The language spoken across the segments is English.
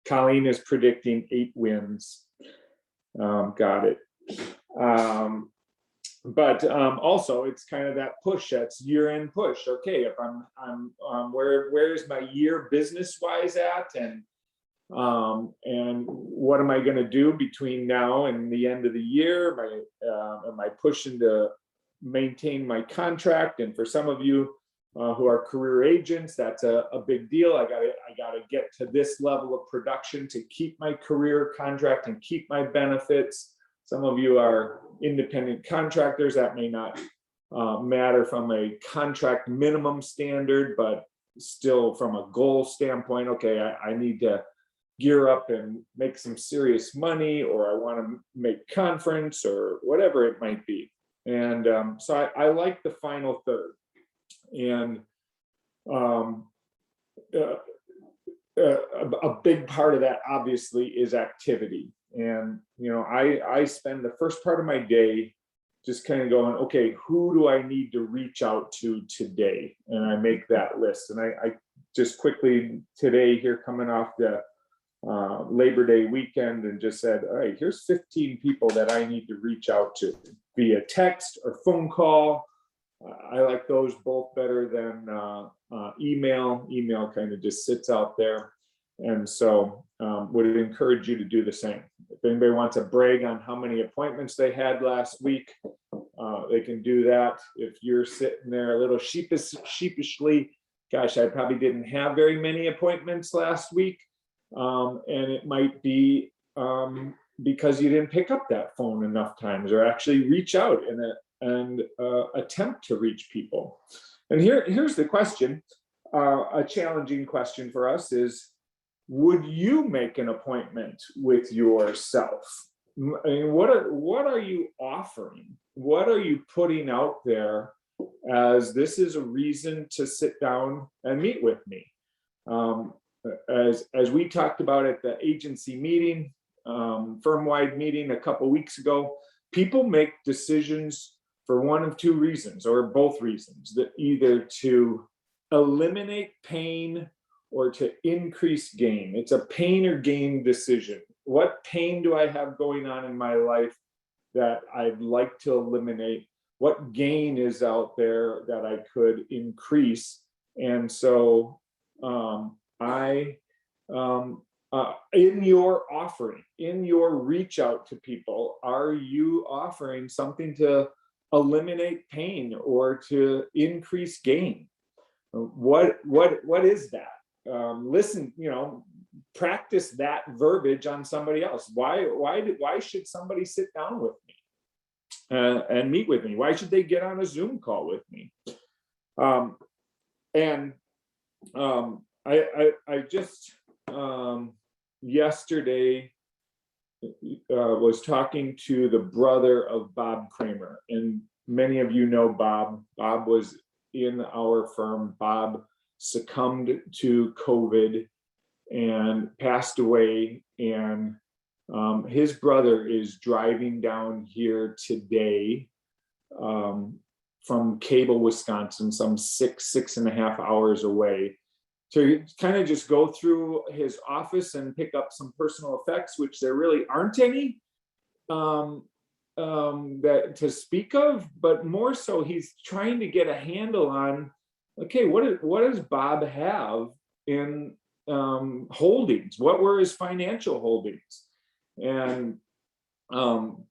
Colleen is predicting 8 wins. Got it. But also it's kind of that push, that's year-end push. Okay, if I'm where's my year business-wise at, and what am I going to do between now and the end of the year? Am I pushing to maintain my contract? And for some of you who are career agents, that's a big deal. I gotta get to this level of production to keep my career contract and keep my benefits. Some of you are independent contractors. That may not matter from a contract minimum standard, but still from a goal standpoint, okay, I need to gear up and make some serious money, or I want to make conference, or whatever it might be. And so I like the final third. And a big part of that obviously is activity. And I spend the first part of my day just kind of going, okay, who do I need to reach out to today? And I make that list. And I just quickly today here, coming off the Labor Day weekend, and just said, all right, here's 15 people that I need to reach out to via text or phone call. I like those both better than email. Email kind of just sits out there. And so would encourage you to do the same. If anybody wants to brag on how many appointments they had last week, they can do that. If you're sitting there a little sheepishly, gosh, I probably didn't have very many appointments last week. And it might be because you didn't pick up that phone enough times, or actually reach out and attempt to reach people. And here's the question, a challenging question for us is, would you make an appointment with yourself? I mean, what are you offering? What are you putting out there as this is a reason to sit down and meet with me? As we talked about at the agency meeting, firm-wide meeting a couple weeks ago, people make decisions for one of two reasons, or both reasons, that either to eliminate pain or to increase gain. It's a pain or gain decision. What pain do I have going on in my life that I'd like to eliminate? What gain is out there that I could increase? And so in your offering, in your reach out to people, are you offering something to eliminate pain or to increase gain? What is that? Listen, practice that verbiage on somebody else. Why should somebody sit down with me and meet with me? Why should they get on a Zoom call with me? I just yesterday was talking to the brother of Bob Kramer, and many of you know Bob. Bob was in our firm. Bob succumbed to COVID and passed away, and his brother is driving down here today from Cable, Wisconsin, some 6.5 hours away, to kind of just go through his office and pick up some personal effects, which there really aren't any that to speak of, but more so he's trying to get a handle on, okay, what does Bob have in holdings? What were his financial holdings? And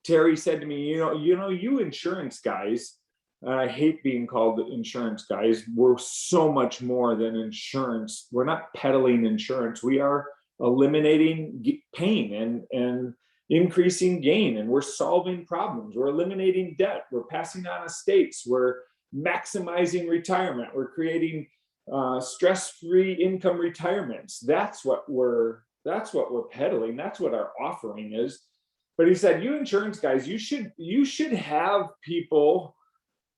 Terry said to me, you insurance guys, and I hate being called the insurance guys, we're so much more than insurance. We're not peddling insurance. We are eliminating pain and increasing gain, and we're solving problems. We're eliminating debt. We're passing on estates. We're maximizing retirement. We're creating stress-free income retirements. That's what we're peddling. That's what our offering is. But he said, you insurance guys, you should have people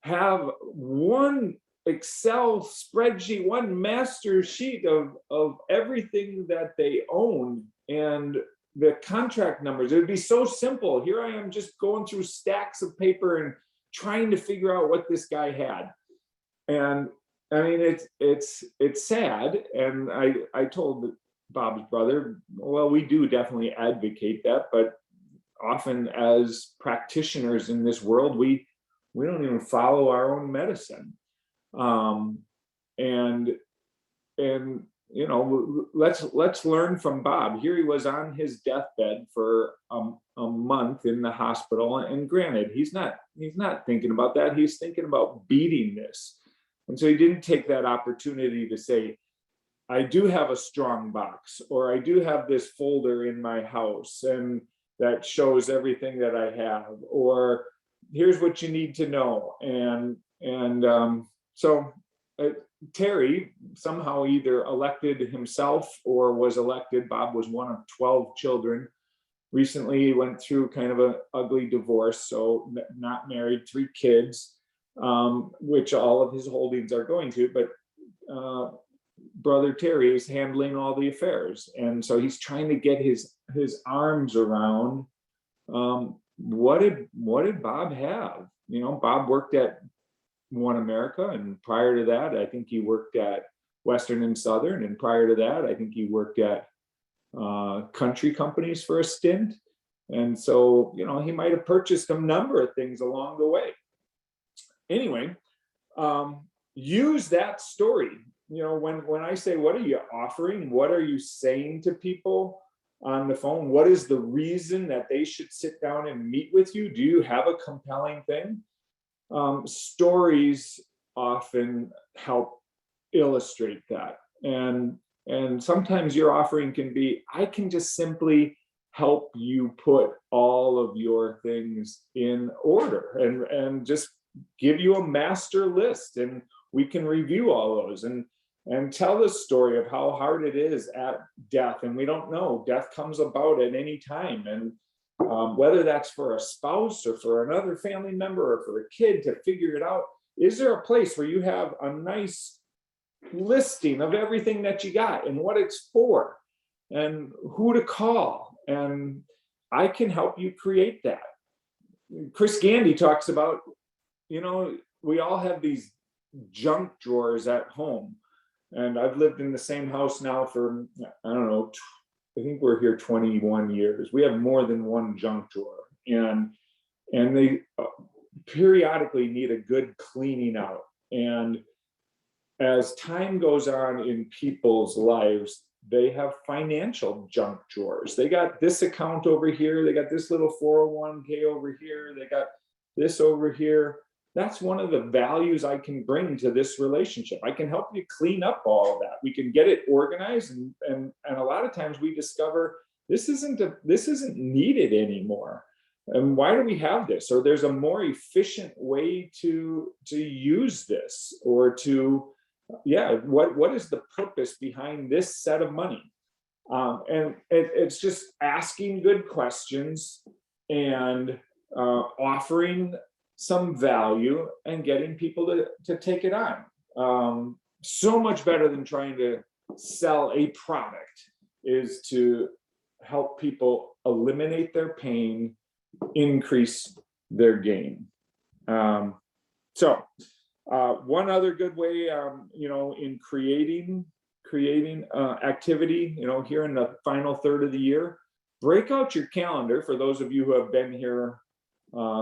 have one Excel spreadsheet, one master sheet of everything that they own and the contract numbers. It would be so simple. Here I am just going through stacks of paper and trying to figure out what this guy had. And I mean, it's sad. And I told Bob's brother. Well, we do definitely advocate that, but often as practitioners in this world, we don't even follow our own medicine. Um, and and let's learn from Bob. Here he was on his deathbed for a month in the hospital, and granted, he's not thinking about that. He's thinking about beating this, and so he didn't take that opportunity to say, I do have a strong box, or I do have this folder in my house and that shows everything that I have, or here's what you need to know. So Terry somehow either elected himself or was elected. Bob was one of 12 children. Recently, he went through kind of an ugly divorce, so not married, 3 kids, which all of his holdings are going to, but brother Terry is handling all the affairs. And so he's trying to get his arms around what did Bob have? Bob worked at One America, and prior to that, I think he worked at Western and Southern, and prior to that, I think he worked at country companies for a stint. And so, he might have purchased a number of things along the way. Anyway, use that story. When I say, what are you offering? What are you saying to people on the phone? What is the reason that they should sit down and meet with you? Do you have a compelling thing? Stories often help illustrate that. And sometimes your offering can be, I can just simply help you put all of your things in order and just give you a master list, and we can review all those and tell the story of how hard it is at death. And we don't know, death comes about at any time. And whether that's for a spouse or for another family member or for a kid to figure it out, is there a place where you have a nice listing of everything that you got and what it's for and who to call? And I can help you create that. Chris Gandy talks about, we all have these junk drawers at home. And I've lived in the same house now for, I don't know, I think we're here 21 years. We have more than one junk drawer, and they periodically need a good cleaning out. And as time goes on in people's lives, they have financial junk drawers. They got this account over here. They got this little 401k over here. They got this over here. That's one of the values I can bring to this relationship. I can help you clean up all of that. We can get it organized, and a lot of times we discover this isn't needed anymore. And why do we have this? Or there's a more efficient way to use this, or to, what is the purpose behind this set of money? And it's just asking good questions and offering some value and getting people to take it on. So much better than trying to sell a product is to help people eliminate their pain, increase their gain. So one other good way, in creating activity, here in the final third of the year, break out your calendar. For those of you who have been here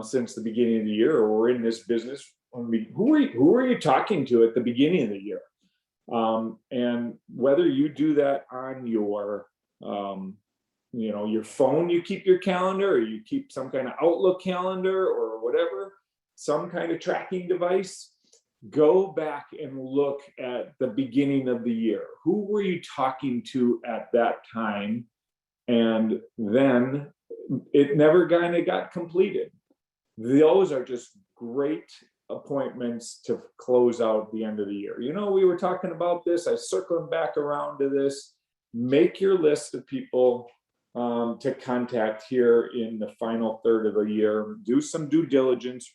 since the beginning of the year, or we're in this business, who are you talking to at the beginning of the year? And whether you do that on your your phone, you keep your calendar, or you keep some kind of Outlook calendar or whatever, some kind of tracking device, go back and look at the beginning of the year. Who were you talking to at that time? And then it never kind of got completed. Those are just great appointments to close out the end of the year. We were talking about this. I circled back around to this. Make your list of people to contact here in the final third of the year. Do some due diligence,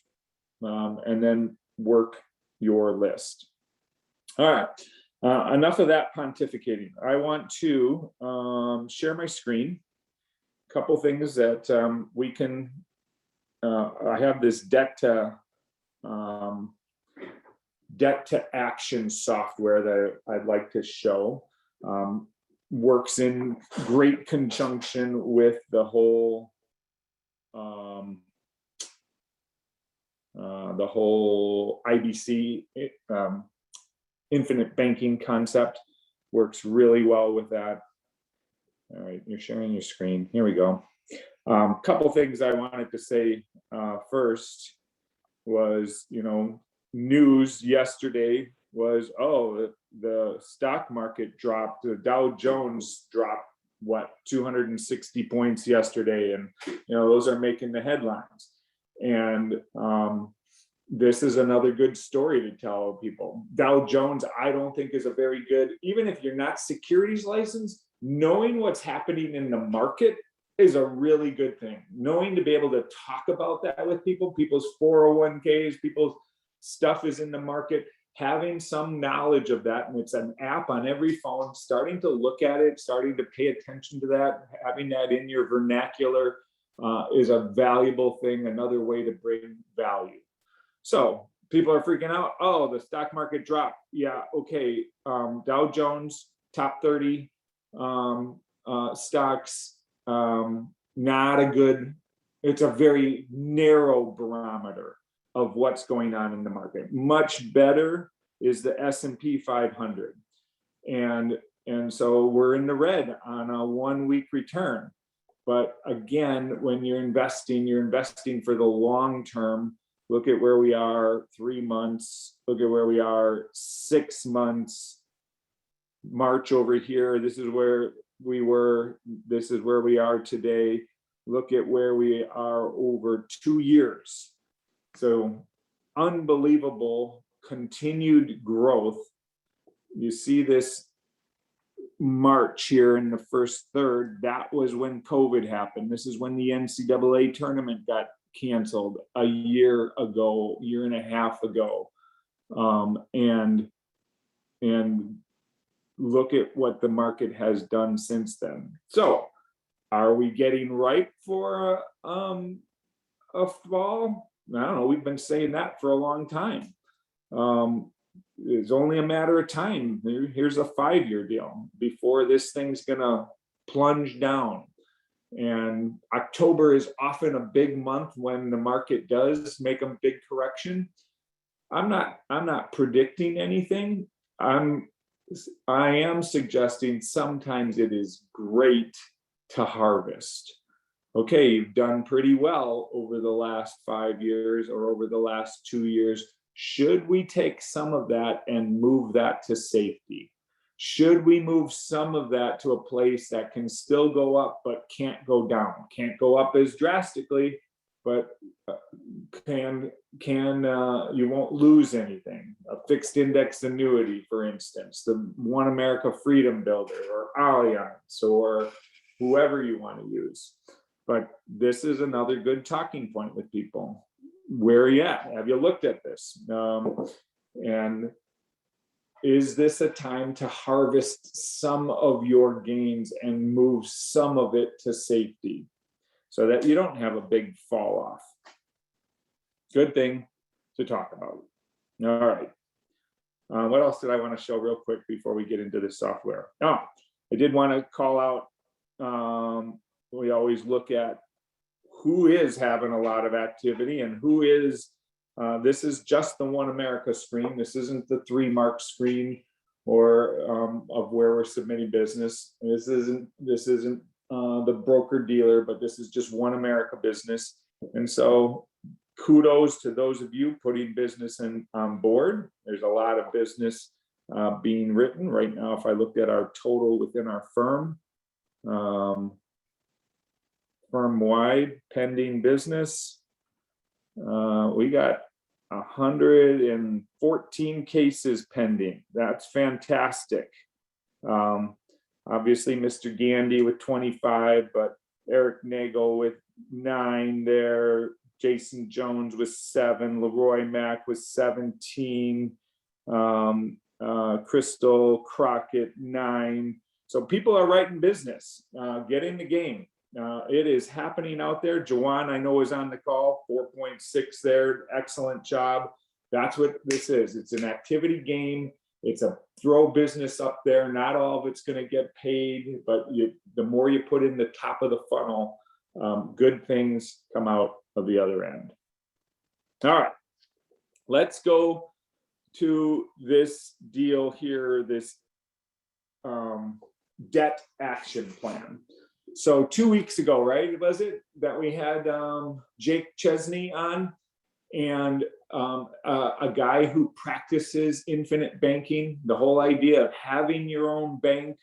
and then work your list. All right. Enough of that pontificating. I want to share my screen. A couple things that we can. I have this debt to action software that I'd like to show. works in great conjunction with the whole IBC, infinite banking concept. Works really well with that. All right, you're sharing your screen. Here we go. Couple things I wanted to say first was, news yesterday was, the stock market dropped. The Dow Jones dropped, 260 points yesterday, and those are making the headlines. And this is another good story to tell people. Dow Jones, I don't think, is a very good, even if you're not securities licensed, knowing what's happening in the market is a really good thing. Knowing to be able to talk about that with people, people's 401ks, people's stuff is in the market, having some knowledge of that, and it's an app on every phone, starting to look at it, starting to pay attention to that, having that in your vernacular is a valuable thing, another way to bring value. So people are freaking out. Oh, the stock market dropped. Yeah, okay. Dow Jones, top 30 stocks, not a good, it's a very narrow barometer of what's going on in the market. Much better is the S&P 500. And so we're in the red on a 1 week return. But again, when you're investing for the long term. Look at where we are 3 months. Look at where we are 6 months. March over here. This is where we were. This is where we are today. Look at where we are over 2 years. So unbelievable continued growth. You see this March here in the first third. That was when COVID happened. This is when the NCAA tournament got canceled a year ago, year and a half ago. And look at what the market has done since then. So are we getting ripe for a fall? I don't know. We've been saying that for a long time. It's only a matter of time. Here's a 5-year deal before this thing's gonna plunge down. And October is often a big month when the market does make a big correction. I'm not predicting anything. I am suggesting sometimes it is great to harvest. Okay, you've done pretty well over the last 5 years or over the last 2 years. Should we take some of that and move that to safety? Should we move some of that to a place that can still go up but can't go down? Can't go up as drastically, but you won't lose anything. A fixed index annuity, for instance, the One America Freedom Builder or Allianz or whoever you want to use. But this is another good talking point with people. Where are you at? Have you looked at this? And is this a time to harvest some of your gains and move some of it to safety so that you don't have a big fall off? Good thing to talk about. All right. What else did I want to show real quick before we get into the software? Oh, I did want to call out, we always look at who is having a lot of activity and who is, this is just the One America screen. This isn't the 3 mark screen or of where we're submitting business. This isn't the broker dealer, but this is just One America business. And so kudos to those of you putting business on board. There's a lot of business being written right now. If I looked at our total within our firm, firm-wide pending business, we got 114 cases pending. That's fantastic. Obviously, Mr. Gandy with 25, but Eric Nagel with 9 there. Jason Jones with 7. Leroy Mack with 17. Crystal Crockett 9. So people are writing business. Get in the game. It is happening out there. Jawan, I know, is on the call, 4.6 there. Excellent job. That's what this is. It's an activity game. It's a throw business up there. Not all of it's going to get paid, but the more you put in the top of the funnel, good things come out of the other end. All right, let's go to this deal here, this debt action plan. So 2 weeks ago, right, was it, that we had Jake Chesney on, and a guy who practices infinite banking, the whole idea of having your own bank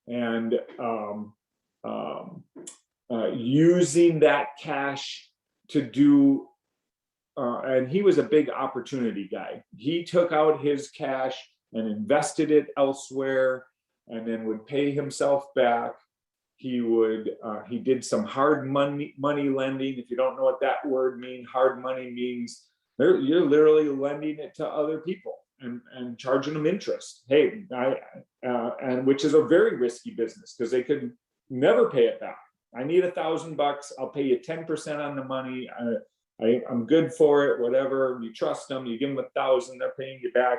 and using that cash to do, and he was a big opportunity guy. He took out his cash and invested it elsewhere and then would pay himself back. He did some hard money lending. If you don't know what that word means, hard money means you're literally lending it to other people and charging them interest. Hey, and which is a very risky business because they could never pay it back. I need $1,000. I'll pay you 10% on the money. I'm good for it, whatever. You trust them, you give them 1,000, they're paying you back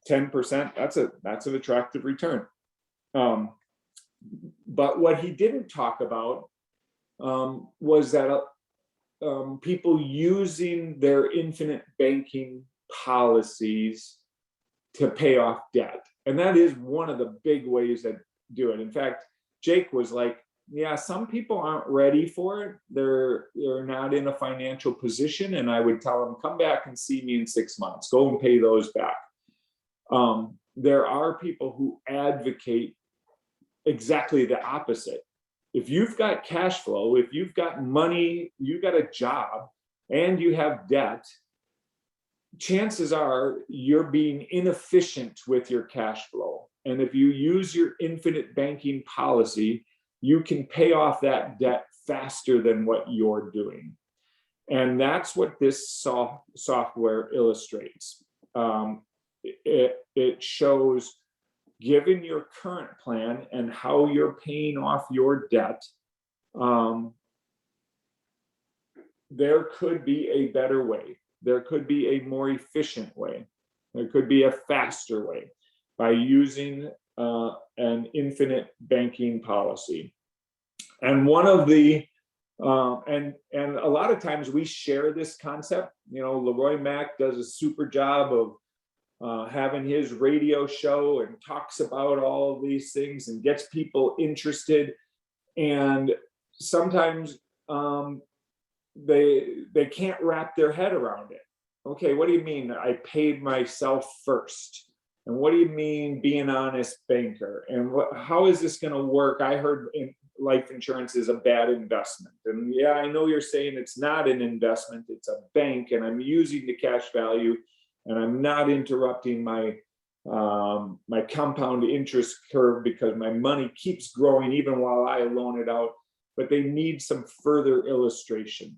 10%. That's an attractive return. But what he didn't talk about was that people using their infinite banking policies to pay off debt. And that is one of the big ways that do it. In fact, Jake was like, yeah, some people aren't ready for it. They're not in a financial position. And I would tell them, come back and see me in 6 months. Go and pay those back. There are people who advocate exactly the opposite. If you've got cash flow, if you've got money, you've got a job, and you have debt, chances are you're being inefficient with your cash flow. And if you use your infinite banking policy, you can pay off that debt faster than what you're doing. And that's what this software illustrates. It shows, given your current plan and how you're paying off your debt, there could be a better way. There could be a more efficient way. There could be a faster way by using an infinite banking policy. And one of the, and a lot of times we share this concept. You know, Leroy Mack does a super job of having his radio show and talks about all of these things and gets people interested. And sometimes they can't wrap their head around it. Okay, what do you mean I paid myself first? And what do you mean be an honest banker? And how is this going to work? I heard life insurance is a bad investment. And yeah, I know you're saying it's not an investment, it's a bank, and I'm using the cash value, and I'm not interrupting my my compound interest curve because my money keeps growing even while I loan it out. But they need some further illustration.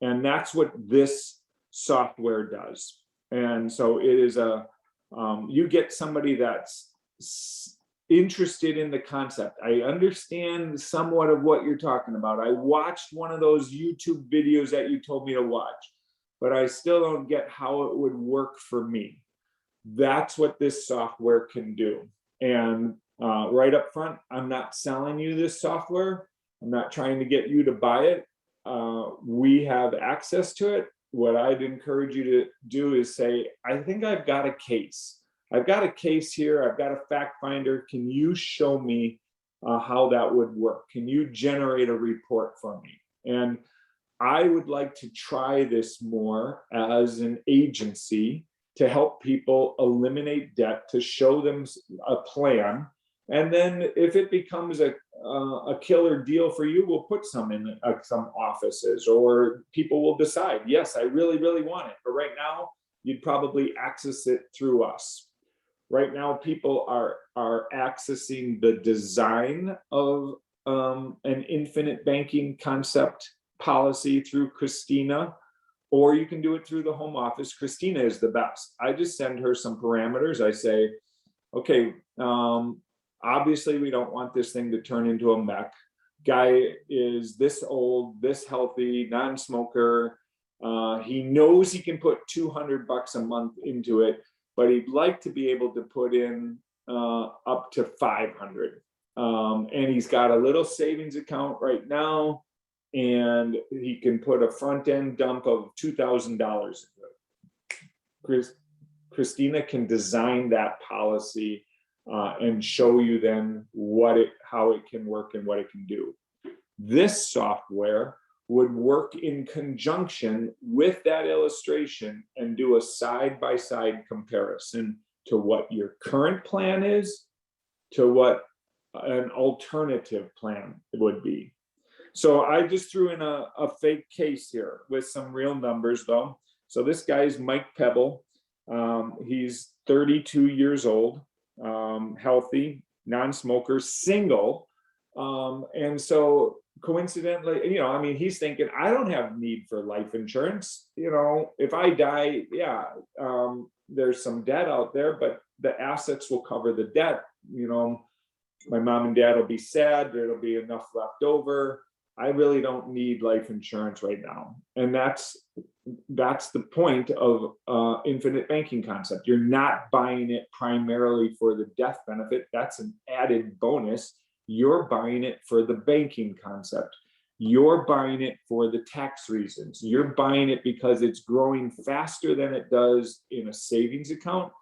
And that's what this software does. And so it is you get somebody that's interested in the concept. I understand somewhat of what you're talking about. I watched one of those YouTube videos that you told me to watch, but I still don't get how it would work for me. That's what this software can do. And right up front, I'm not selling you this software. I'm not trying to get you to buy it. We have access to it. What I'd encourage you to do is say, I think I've got a case. I've got a case here. I've got a fact finder. Can you show me how that would work? Can you generate a report for me? And I would like to try this more as an agency to help people eliminate debt, to show them a plan. And then if it becomes a killer deal for you, we'll put some in some offices, or people will decide, yes, I really, really want it. But right now, you'd probably access it through us. Right now, people are accessing the design of an infinite banking concept policy through Christina, or you can do it through the home office. Christina is the best. I just send her some parameters. I say, okay, obviously we don't want this thing to turn into a mech. Guy is this old, this healthy, non-smoker. He knows he can put $200 a month into it. but he'd like to be able to put in up to 500. And he's got a little savings account right now, and he can put a front end dump of $2,000 into it. Christina can design that policy and show you then how it can work and what it can do. This software would work in conjunction with that illustration and do a side-by-side comparison to what your current plan is to what an alternative plan would be. So I just threw in a fake case here with some real numbers though. So this guy's Mike Pebble. He's 32 years old, healthy, non-smoker, single. And so coincidentally, you know, I mean, he's thinking, I don't have need for life insurance. You know, if I die, yeah, there's some debt out there, but the assets will cover the debt. You know, my mom and dad will be sad. There'll be enough left over. I really don't need life insurance right now. And that's the point of infinite banking concept. You're not buying it primarily for the death benefit. That's an added bonus. You're buying it for the banking concept. You're buying it for the tax reasons. You're buying it because it's growing faster than it does in a savings account.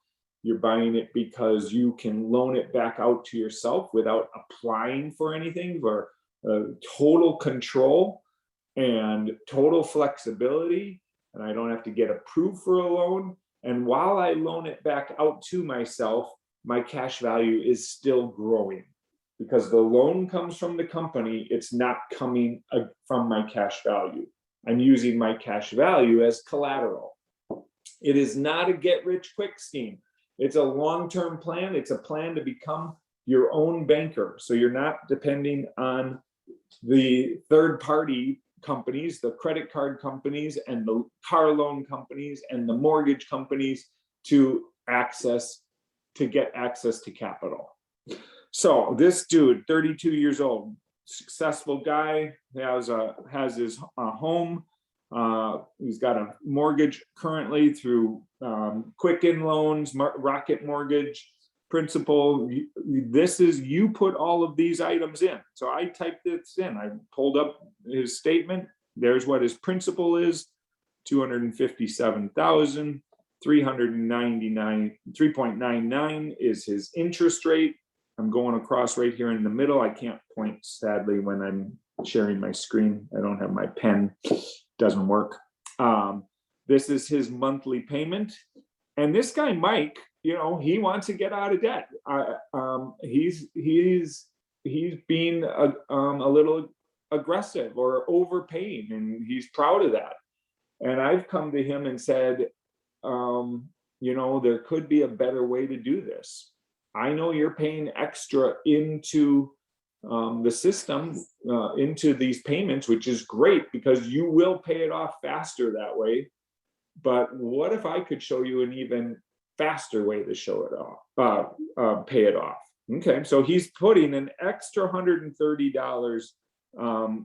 You're buying it because you can loan it back out to yourself without applying for anything, for total control and total flexibility. And I don't have to get approved for a loan. And while I loan it back out to myself, my cash value is still growing. Because the loan comes from the company, it's not coming from my cash value. I'm using my cash value as collateral. It is not a get-rich-quick scheme. It's a long-term plan. It's a plan to become your own banker. So you're not depending on the third-party companies, the credit card companies, and the car loan companies, and the mortgage companies to get access to capital. So this dude, 32 years old, successful guy, has his home. He's got a mortgage currently through Quicken Loans, Rocket Mortgage, Principal. This is, you put all of these items in. So I typed this in. I pulled up his statement. There's what his principal is, $257,399. 3.99 is his interest rate. I'm going across right here in the middle. I can't point, sadly, when I'm sharing my screen. I don't have my pen. Doesn't work. This is his monthly payment. And this guy, Mike, you know, he wants to get out of debt. He's being a little aggressive or overpaying, and he's proud of that. And I've come to him and said, you know, there could be a better way to do this. I know you're paying extra into the system, into these payments, which is great because you will pay it off faster that way. But what if I could show you an even faster way to show it off, pay it off? Okay, so he's putting an extra $130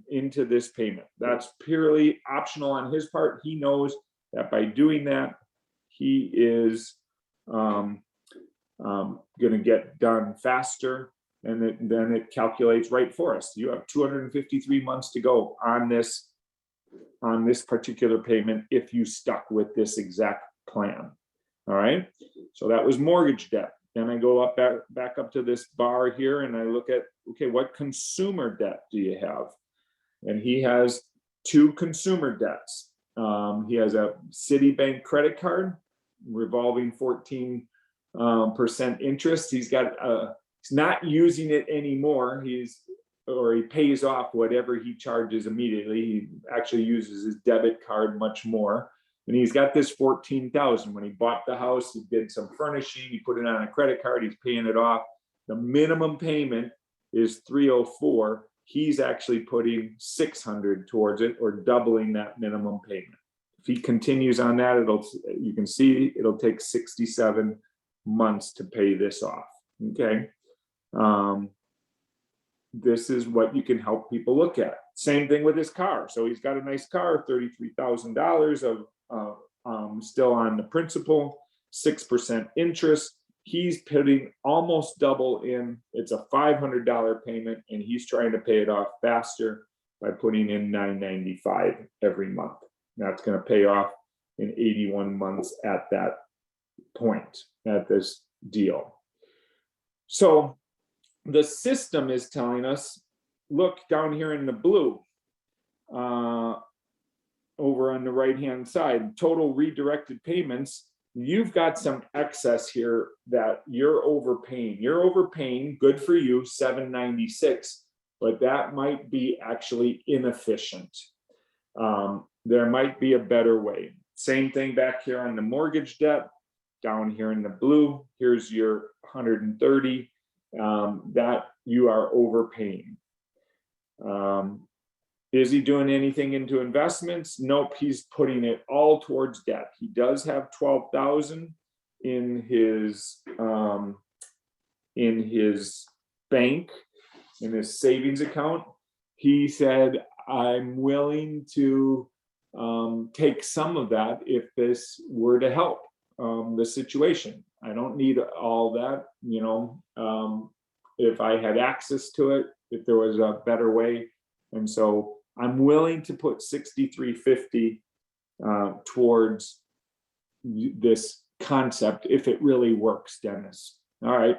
into this payment. That's purely optional on his part. He knows that by doing that, he is going to get done faster, and then it calculates right for us. You have 253 months to go on this particular payment if you stuck with this exact plan. All right, so that was mortgage debt. Then I go back up to this bar here, and I look at, okay, what consumer debt do you have? And he has two consumer debts. He has a Citibank credit card, revolving 14% interest. He's not using it anymore. He pays off whatever he charges immediately. He actually uses his debit card much more. And he's got this $14,000. When he bought the house, he did some furnishing, he put it on a credit card, he's paying it off. The minimum payment is $304. He's actually putting $600 towards it, or doubling that minimum payment. If he continues on that, you can see it'll take 67 months to pay this off. Okay. This is what you can help people look at. Same thing with his car. So he's got a nice car, $33,000 of still on the principal. 6% interest. He's putting almost double in. It's a $500 payment, and he's trying to pay it off faster by putting in $995 every month. That's going to pay off in 81 months at that point, at this deal. So the system is telling us, look down here in the blue, over on the right-hand side, total redirected payments. You've got some excess here that you're overpaying. You're overpaying, good for you, $796, but that might be actually inefficient. There might be a better way. Same thing back here on the mortgage debt, down here in the blue, here's your 130 that you are overpaying. Is he doing anything into investments? Nope, he's putting it all towards debt. He does have 12,000 in his bank, in his savings account. He said, I'm willing to take some of that if this were to help the situation. I don't need all that, you know, if I had access to it, if there was a better way. And so I'm willing to put $6,350 towards this concept if it really works, Dennis. All right.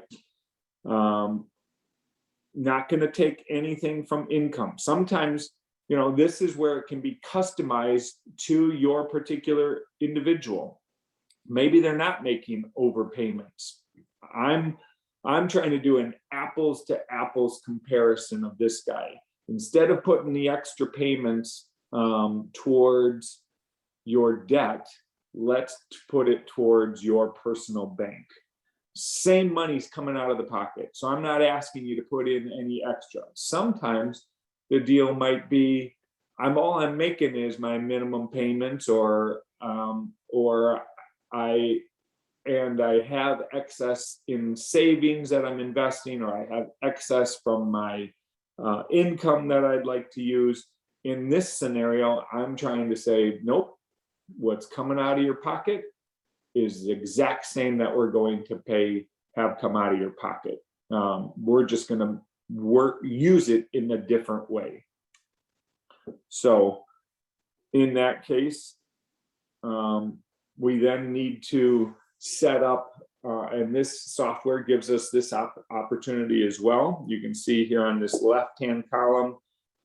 Not going to take anything from income. Sometimes, you know, this is where it can be customized to your particular individual. Maybe they're not making overpayments. I'm trying to do an apples to apples comparison of this guy. Instead of putting the extra payments towards your debt, let's put it towards your personal bank. Same money's coming out of the pocket. So I'm not asking you to put in any extra. Sometimes the deal might be, all I'm making is my minimum payments, or I have excess in savings that I'm investing, or I have excess from my income that I'd like to use. In this scenario, I'm trying to say, nope, what's coming out of your pocket is the exact same that we're going to have come out of your pocket. We're just going to use it in a different way. So in that case, we then need to set up, and this software gives us this opportunity as well. You can see here on this left-hand column,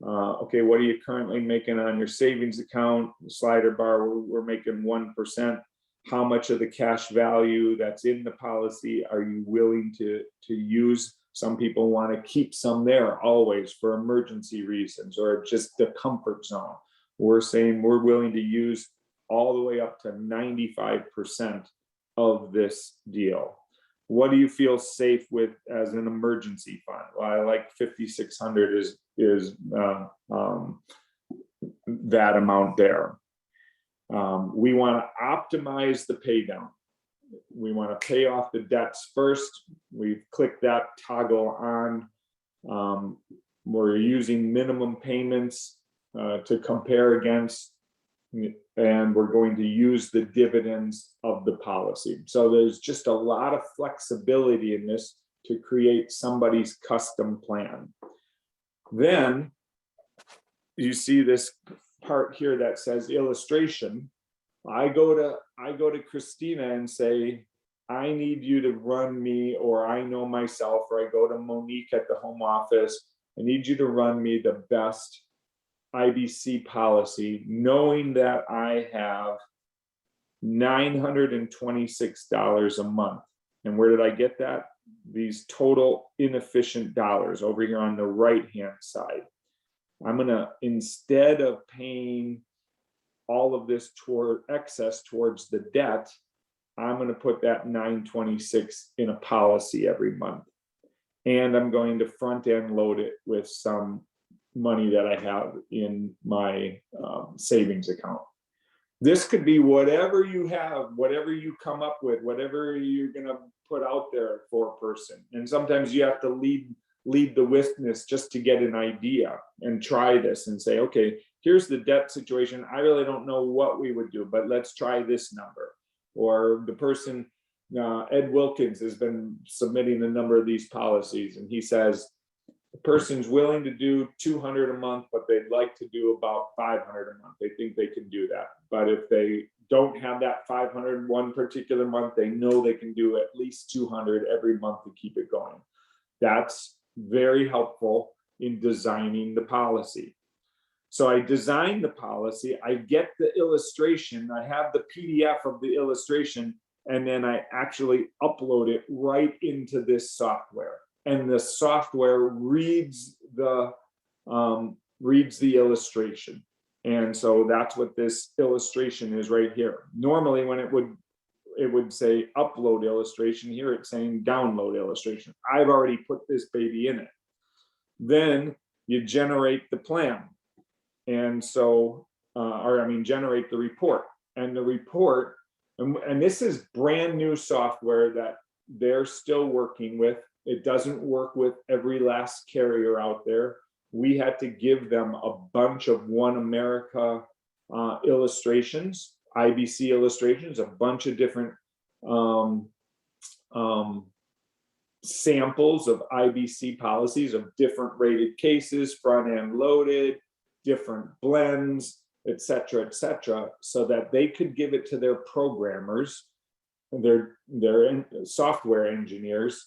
okay, what are you currently making on your savings account? The slider bar, we're making 1%. How much of the cash value that's in the policy are you willing to use? Some people want to keep some there always for emergency reasons, or just the comfort zone. We're saying we're willing to use all the way up to 95% of this deal. What do you feel safe with as an emergency fund? Well, I like 5,600 is that amount there. We want to optimize the pay down. We want to pay off the debts first. We've clicked that toggle on. We're using minimum payments to compare against, and we're going to use the dividends of the policy. So there's just a lot of flexibility in this to create somebody's custom plan. Then you see this part here that says illustration. I go to Christina and say, I need you to run me, or I know myself, or I go to Monique at the home office, I need you to run me the best IBC policy, knowing that I have $926 a month. And where did I get that? These total inefficient dollars over here on the right-hand side. I'm gonna, instead of paying all of this toward excess towards the debt, I'm gonna put that 926 in a policy every month. And I'm going to front end load it with some money that I have in my savings account. This could be whatever you have, whatever you come up with, whatever you're gonna put out there for a person. And sometimes you have to lead the witness just to get an idea and try this and say, okay, here's the debt situation. I really don't know what we would do, but let's try this number. Or the person Ed Wilkins has been submitting a number of these policies, and he says the person's willing to do 200 a month, but they'd like to do about 500 a month. They think they can do that. But if they don't have that 500 one particular month, they know they can do at least 200 every month to keep it going. That's very helpful in designing the policy. So I designed the policy, I get the illustration, I have the PDF of the illustration, and then I actually upload it right into this software. And the software reads the illustration. And so that's what this illustration is right here. Normally when it would say upload illustration, here it's saying download illustration. I've already put this baby in it. Then you generate the plan. And so, generate the report. And the report, and this is brand new software that they're still working with. It doesn't work with every last carrier out there. We had to give them a bunch of One America illustrations, IBC illustrations, a bunch of different samples of IBC policies of different rated cases, front end loaded, different blends, et cetera, so that they could give it to their programmers, their software engineers,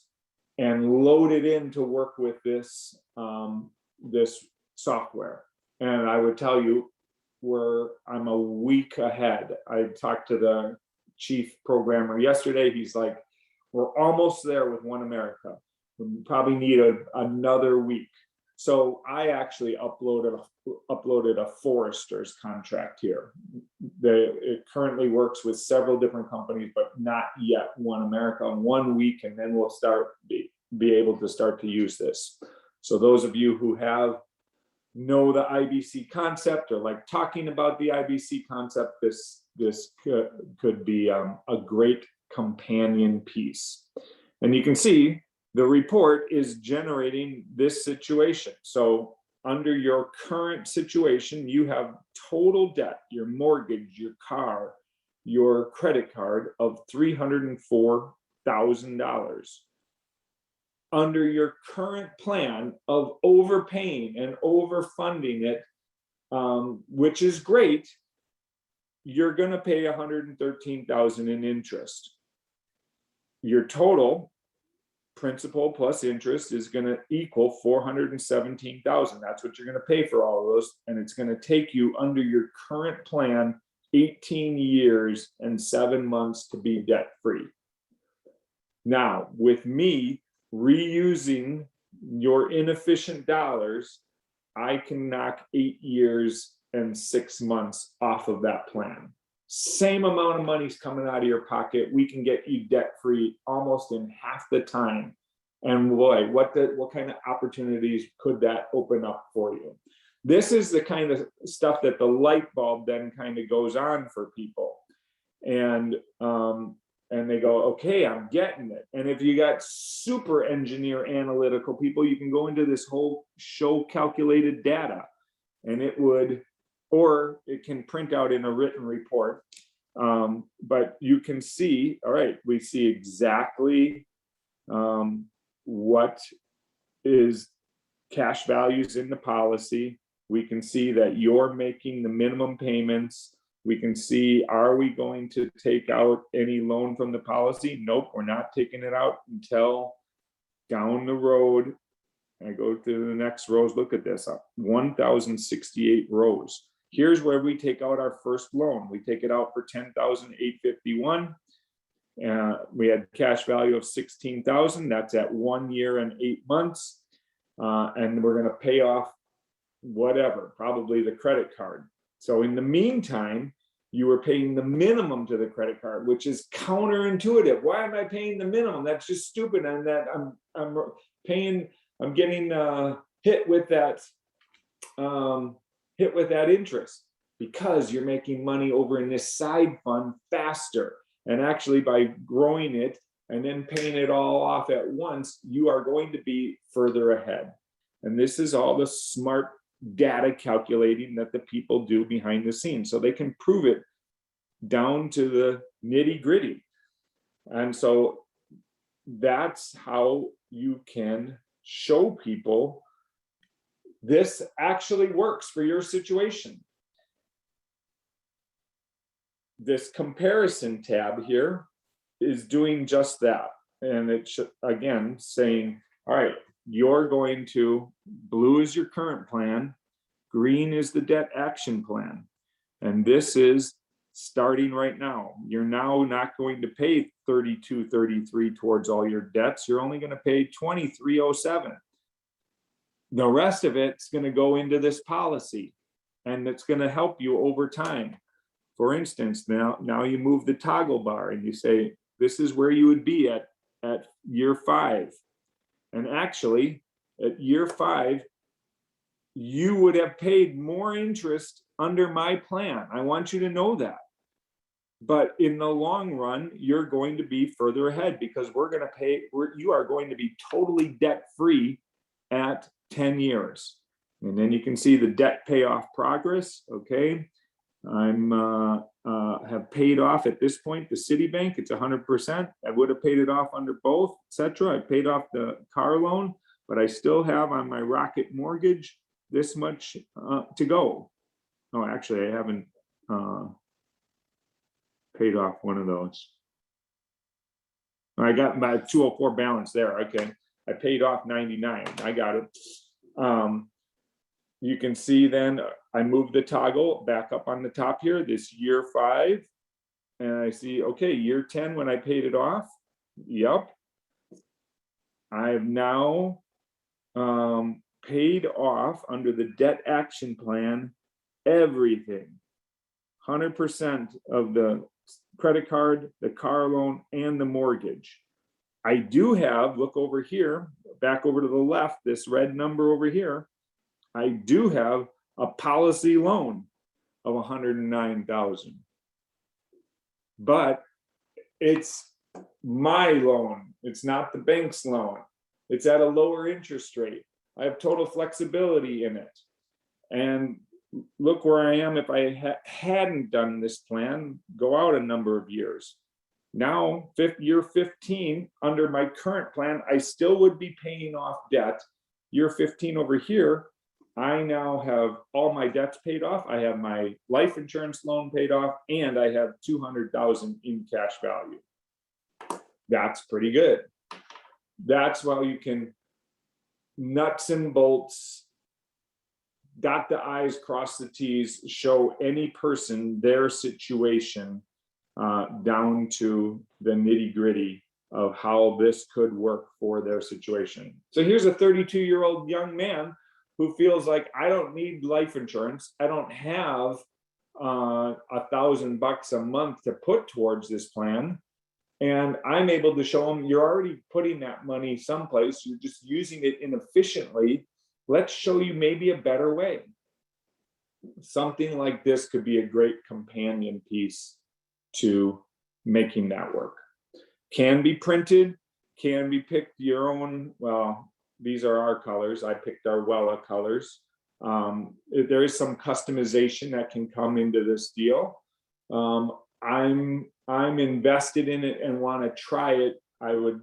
and load it in to work with this this software. And I would tell you, I'm a week ahead. I talked to the chief programmer yesterday. He's like, we're almost there with One America. We probably need another week. So I actually uploaded a Forrester's contract here. It currently works with several different companies, but not yet One America. 1 week, and then we'll be able to start to use this. So those of you who know the IBC concept or like talking about the IBC concept, this could be a great companion piece. And you can see the report is generating this situation. So under your current situation, you have total debt, your mortgage, your car, your credit card of $304,000. Under your current plan of overpaying and overfunding it, which is great, you're going to pay $113,000 in interest. Your total principal plus interest is going to equal $417,000. That's what you're going to pay for all of those, and it's going to take you under your current plan 18 years and 7 months to be debt free. Now, with me reusing your inefficient dollars, I can knock 8 years and 6 months off of that plan. Same amount of money's coming out of your pocket. We can get you debt free almost in half the time. And boy, what kind of opportunities could that open up for you? This is the kind of stuff that the light bulb then kind of goes on for people. And they go, okay, I'm getting it. And if you got super engineer analytical people, you can go into this whole show calculated data, and it can print out in a written report. But you can see, all right, we see exactly what is cash values in the policy. We can see that you're making the minimum payments. We can see, are we going to take out any loan from the policy? Nope, we're not taking it out until down the road. I go to the next rows, look at this, 1,068 rows. Here's where we take out our first loan. We take it out for $10,851. We had cash value of $16,000. That's at 1 year and 8 months. And we're going to pay off whatever, probably the credit card. So in the meantime, you were paying the minimum to the credit card, which is counterintuitive. Why am I paying the minimum? That's just stupid. And that I'm getting hit with that interest because you're making money over in this side fund faster. And actually by growing it and then paying it all off at once, you are going to be further ahead. And this is all the smart data calculating that the people do behind the scenes, so they can prove it down to the nitty gritty. And so that's how you can show people this actually works for your situation. This comparison tab here is doing just that. And it should, again, saying, all right, you're going to, blue is your current plan, green is the debt action plan. And this is starting right now. You're now not going to pay $32.33 towards all your debts. You're only going to pay $23.07. The rest of it's going to go into this policy, and it's going to help you over time. For instance, now you move the toggle bar and you say, this is where you would be at year 5. And actually, at year 5, you would have paid more interest under my plan. I want you to know that. But in the long run, you're going to be further ahead, because you are going to be totally debt-free at 10 years. And then you can see the debt payoff progress. Okay. Have paid off at this point the Citibank, it's 100%. I would have paid it off under both, etc. I paid off the car loan, but I still have on my Rocket mortgage this much to go. Oh, actually, I haven't paid off one of those. I got my 204 balance there. Okay, I paid off 99. I got it. You can see then I moved the toggle back up on the top here, this year 5. And I see, okay, year 10 when I paid it off. Yep. I've now paid off under the debt action plan everything. 100% of the credit card, the car loan, and the mortgage. I do have, look over here, back over to the left, this red number over here. I do have a policy loan of $109,000, but it's my loan. It's not the bank's loan. It's at a lower interest rate. I have total flexibility in it. And look where I am if I hadn't done this plan, go out a number of years. Now, year 15, under my current plan, I still would be paying off debt. Year 15 over here, I now have all my debts paid off. I have my life insurance loan paid off, and I have $200,000 in cash value. That's pretty good. That's why you can nuts and bolts, dot the I's, cross the T's, show any person their situation down to the nitty gritty of how this could work for their situation. So here's a 32-year-old young man who feels like, I don't need life insurance. I don't have $1,000 a month to put towards this plan. And I'm able to show them, you're already putting that money someplace. You're just using it inefficiently. Let's show you maybe a better way. Something like this could be a great companion piece to making that work. Can be printed, can be picked your own. Well, these are our colors. I picked our Wella colors. There is some customization that can come into this deal. I'm invested in it and want to try it. I would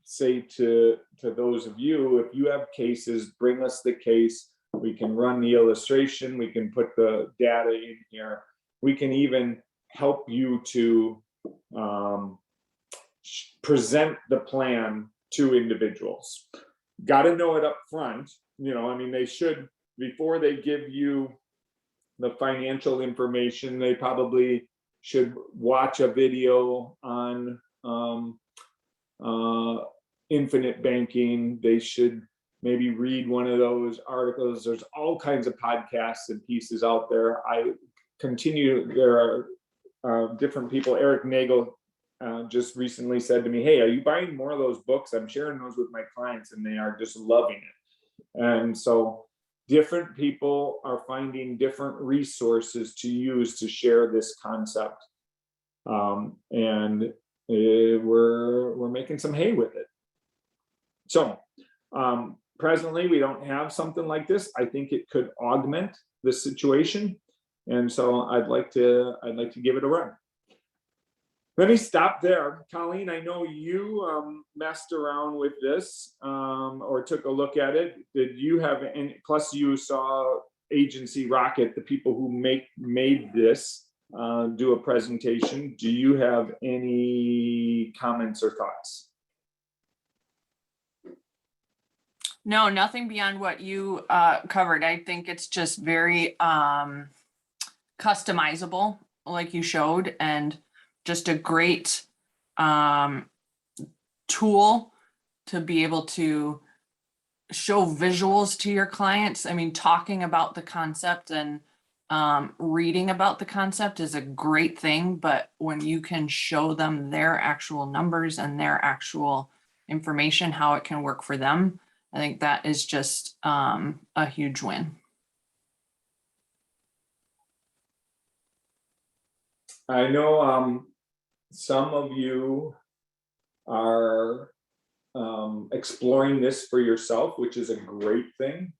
say to those of you, if you have cases, bring us the case. We can run the illustration. We can put the data in here. We can even help you to present the plan to individuals. Got to know it up front. You know, I mean, they should, before they give you the financial information, they probably should watch a video on infinite banking. They should maybe read one of those articles. There's all kinds of podcasts and pieces out there. There are different people. Eric Nagel just recently said to me, hey, are you buying more of those books? I'm sharing those with my clients and they are just loving it. And so different people are finding different resources to use to share this concept. And we're making some hay with it. So presently, we don't have something like this. I think it could augment the situation. And so I'd like to give it a run. Let me stop there. Colleen, I know you messed around with this or took a look at it. Did you have any, plus you saw Agency Rocket, the people who made this, do a presentation. Do you have any comments or thoughts? No, nothing beyond what you covered. I think it's just very customizable, like you showed, and just a great tool to be able to show visuals to your clients. I mean, talking about the concept and reading about the concept is a great thing, but when you can show them their actual numbers and their actual information, how it can work for them, I think that is just a huge win. I know some of you are exploring this for yourself, which is a great thing.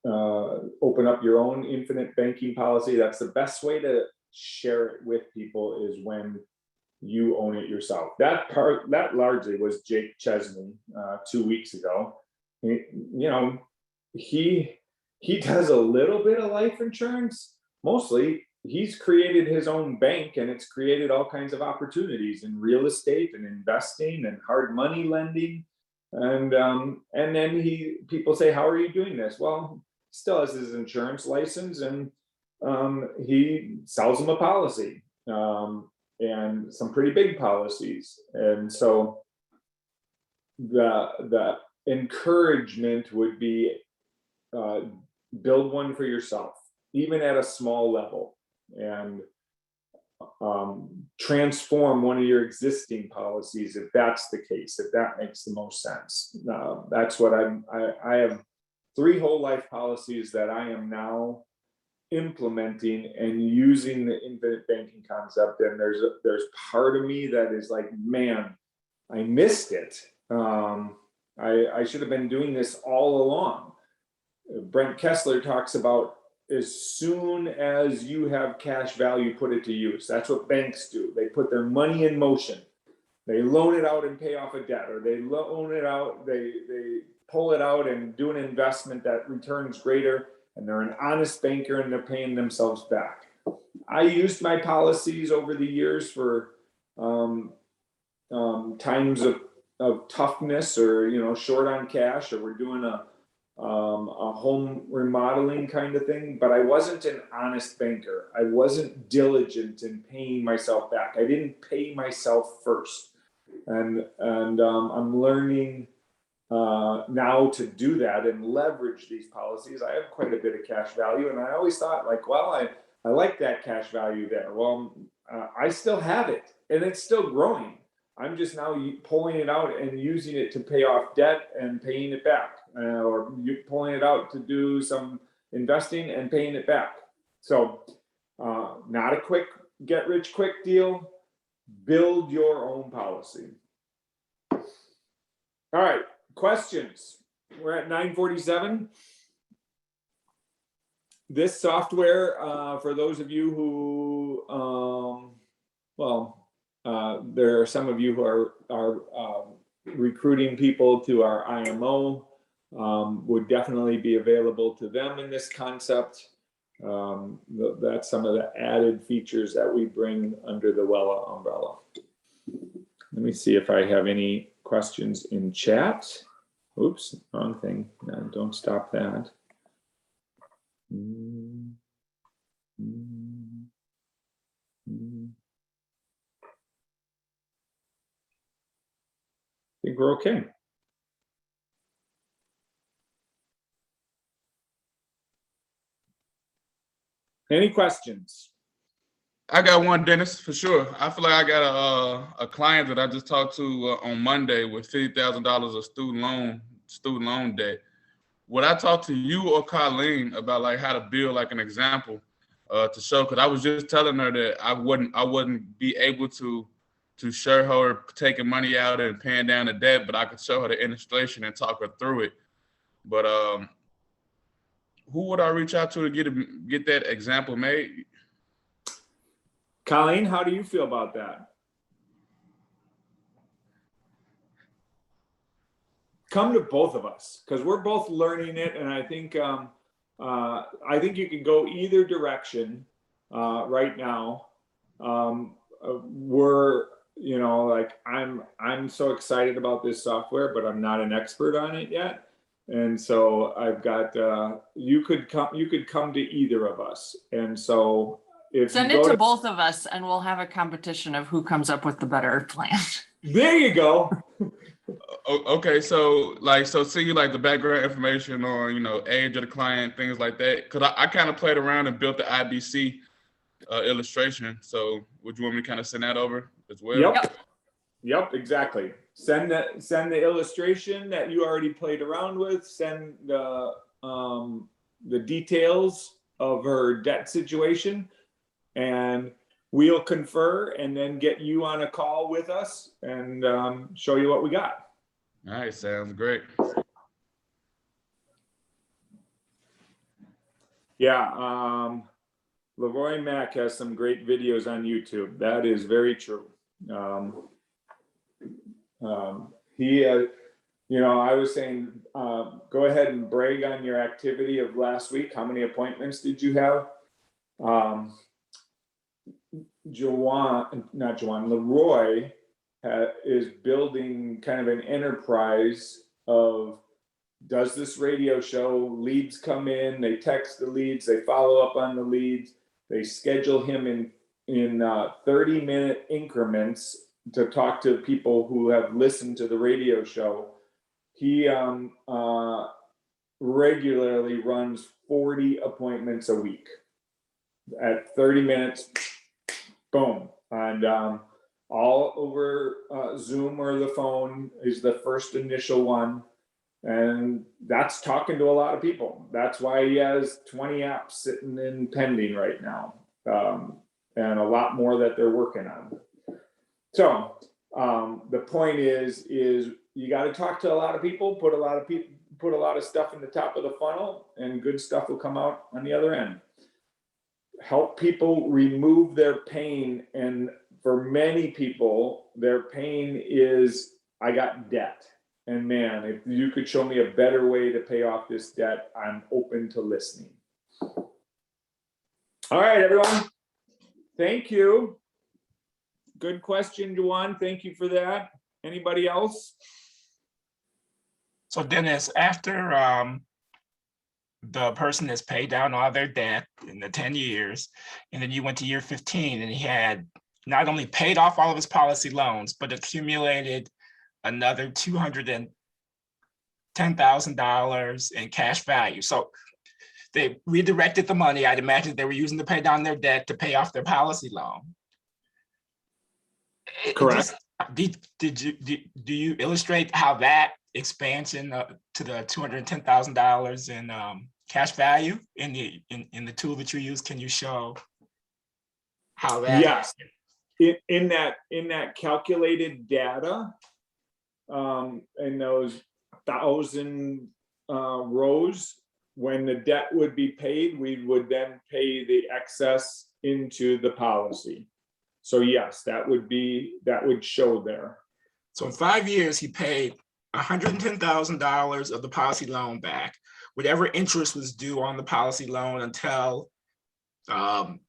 Open up your own infinite banking policy. That's the best way to share it with people, is when you own it yourself. That largely was Jake Chesney 2 weeks ago. He does a little bit of life insurance. Mostly he's created his own bank, and it's created all kinds of opportunities in real estate and investing and hard money lending. And then people say, how are you doing this? Well, he still has his insurance license, and he sells them a policy, and some pretty big policies. And so the encouragement would be, build one for yourself, even at a small level, and transform one of your existing policies if that's the case, if that makes the most sense. That's what I have 3 whole life policies that I am now implementing and using the infinite banking concept. And there's part of me that is like, man, I missed it. I should have been doing this all along. Brent Kessler talks about, as soon as you have cash value, put it to use. That's what banks do. They put their money in motion. They loan it out and pay off a debt, or they loan it out, they pull it out and do an investment that returns greater, and they're an honest banker and they're paying themselves back. I used my policies over the years for times of toughness, or short on cash, or we're doing a home remodeling kind of thing, but I wasn't an honest banker. I wasn't diligent in paying myself back. I didn't pay myself first, and I'm learning now to do that and leverage these policies. I have quite a bit of cash value, and I always thought, like, well, I like that cash value there. Well, I still have it, and it's still growing. I'm just now pulling it out and using it to pay off debt and paying it back, or pulling it out to do some investing and paying it back. So not a quick get rich quick deal. Build your own policy. All right, questions. We're at 9:47. This software, for those of you who, there are some of you who are recruiting people to our IMO, would definitely be available to them in this concept. That's some of the added features that we bring under the Wella umbrella. Let me see if I have any questions in chat. Oops, wrong thing. No, don't stop that. I think we're okay. Any questions? I got one, Dennis, for sure. I feel like I got a client that I just talked to on Monday with $50,000 of student loan debt. Would I talk to you or Colleen about like how to build like an example to show? Because I was just telling her that I wouldn't be able to show her taking money out and paying down the debt, but I could show her the illustration and talk her through it. But who would I reach out to get that example made? Colleen, how do you feel about that? Come to both of us, because we're both learning it, and I think you can go either direction right now. We're, you know, like I'm so excited about this software, but I'm not an expert on it yet, and so I've got you could come to either of us, and so if Send you it go to both of us and we'll have a competition of who comes up with the better plan. there you go. Okay, so see like the background information or, you know, age of the client, things like that. Cause I kind of played around and built the IBC illustration. So would you want me to kind of send that over as well? Yep, exactly. Send the illustration that you already played around with. Send the details of her debt situation, and we'll confer and then get you on a call with us and show you what we got. All right, sounds great. Yeah, Leroy Mack has some great videos on YouTube. That is very true. He, you know, I was saying, go ahead and brag on your activity of last week. How many appointments did you have? Leroy is building kind of an enterprise of, does this radio show, leads come in, they text the leads, they follow up on the leads, they schedule him in 30-minute increments to talk to people who have listened to the radio show. He regularly runs 40 appointments a week at 30 minutes, boom. And all over Zoom or the phone is the first initial one. And that's talking to a lot of people. That's why he has 20 apps sitting in pending right now, and a lot more that they're working on. So the point is you got to talk to a lot of people, put a lot of stuff in the top of the funnel, and good stuff will come out on the other end. Help people remove their pain, and for many people, their pain is, I got debt. And man, if you could show me a better way to pay off this debt, I'm open to listening. All right, everyone. Thank you. Good question, Juwan. Thank you for that. Anybody else? So Dennis, after the person has paid down all their debt in the 10 years, and then you went to year 15 and he had not only paid off all of his policy loans, but accumulated another $210,000 in cash value. So they redirected the money. I'd imagine they were using to pay down their debt to pay off their policy loan. Correct. Do you illustrate how that expansion to the $210,000 in cash value in the tool that you use? Can you show how that? Yes. In that calculated data, in those 1,000 rows, when the debt would be paid, we would then pay the excess into the policy. So yes, that would show there. So in 5 years, he paid $110,000 of the policy loan back, whatever interest was due on the policy loan until the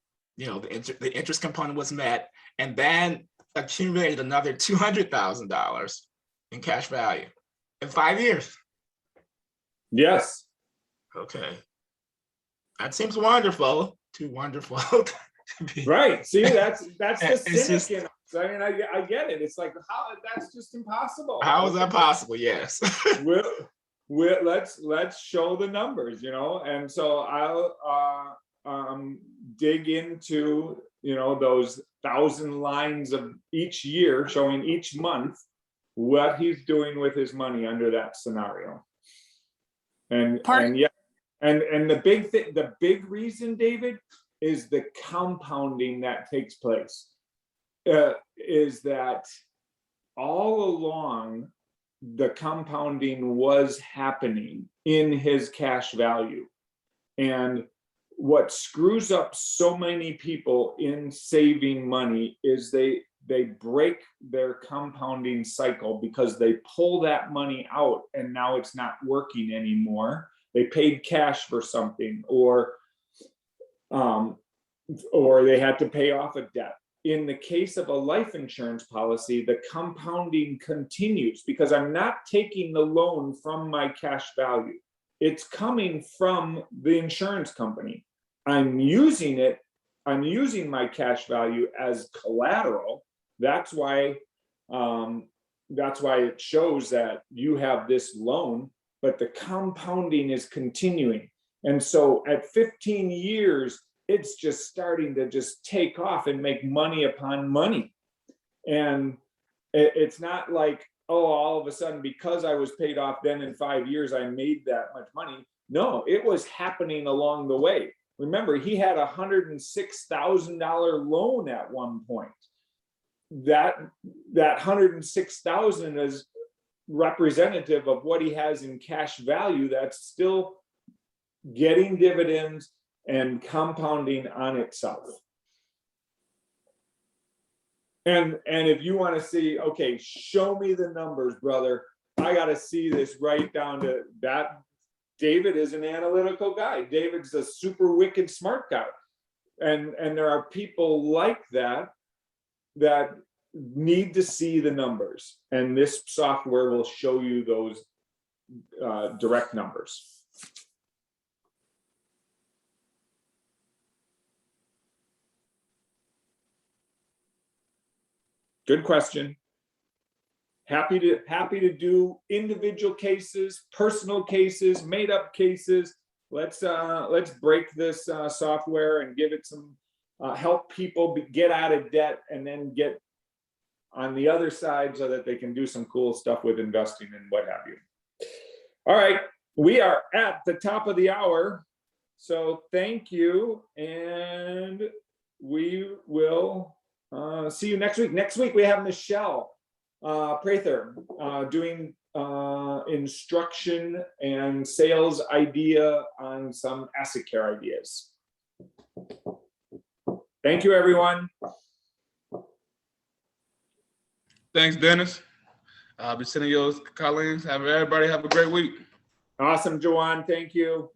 interest component was met, and then accumulated another $200,000 in cash value in 5 years. Yes. Okay. That seems wonderful. Too wonderful. Right. See, that's the cynic just, in us. I mean, I get it. It's like, how, that's just impossible. How is that possible? Yes. Let's show the numbers, you know. And so I'll dig into, you know, those 1,000 lines of each year, showing each month what he's doing with his money under that scenario. And the big reason, David, is the compounding that takes place. Is that all along the compounding was happening in his cash value. And what screws up so many people in saving money is they break their compounding cycle because they pull that money out and now it's not working anymore. They paid cash for something, or they had to pay off a debt. In the case of a life insurance policy, the compounding continues because I'm not taking the loan from my cash value. It's coming from the insurance company. I'm using my cash value as collateral. That's why it shows that you have this loan, but the compounding is continuing. And so at 15 years, it's just starting to just take off and make money upon money. And it's not like, oh, all of a sudden, because I was paid off then in 5 years, I made that much money. No, it was happening along the way. Remember, he had a $106,000 loan at one point. That $106,000 is representative of what he has in cash value that's still getting dividends and compounding on itself. And if you want to see, okay, show me the numbers, brother. I got to see this right down to that. David is an analytical guy. David's a super wicked smart guy. And there are people like that need to see the numbers. And this software will show you those direct numbers. Good question. Happy to do individual cases, personal cases, made up cases. Let's break this software and give it some help people get out of debt and then get on the other side so that they can do some cool stuff with investing and what have you. All right, we are at the top of the hour. So thank you, and we will see you next week. Next week we have Michelle Prather doing instruction and sales idea on some asset care ideas. Thank you, everyone. Thanks, Dennis. I'll be sending yours, Collins. Everybody have a great week. Awesome, Joanne. Thank you.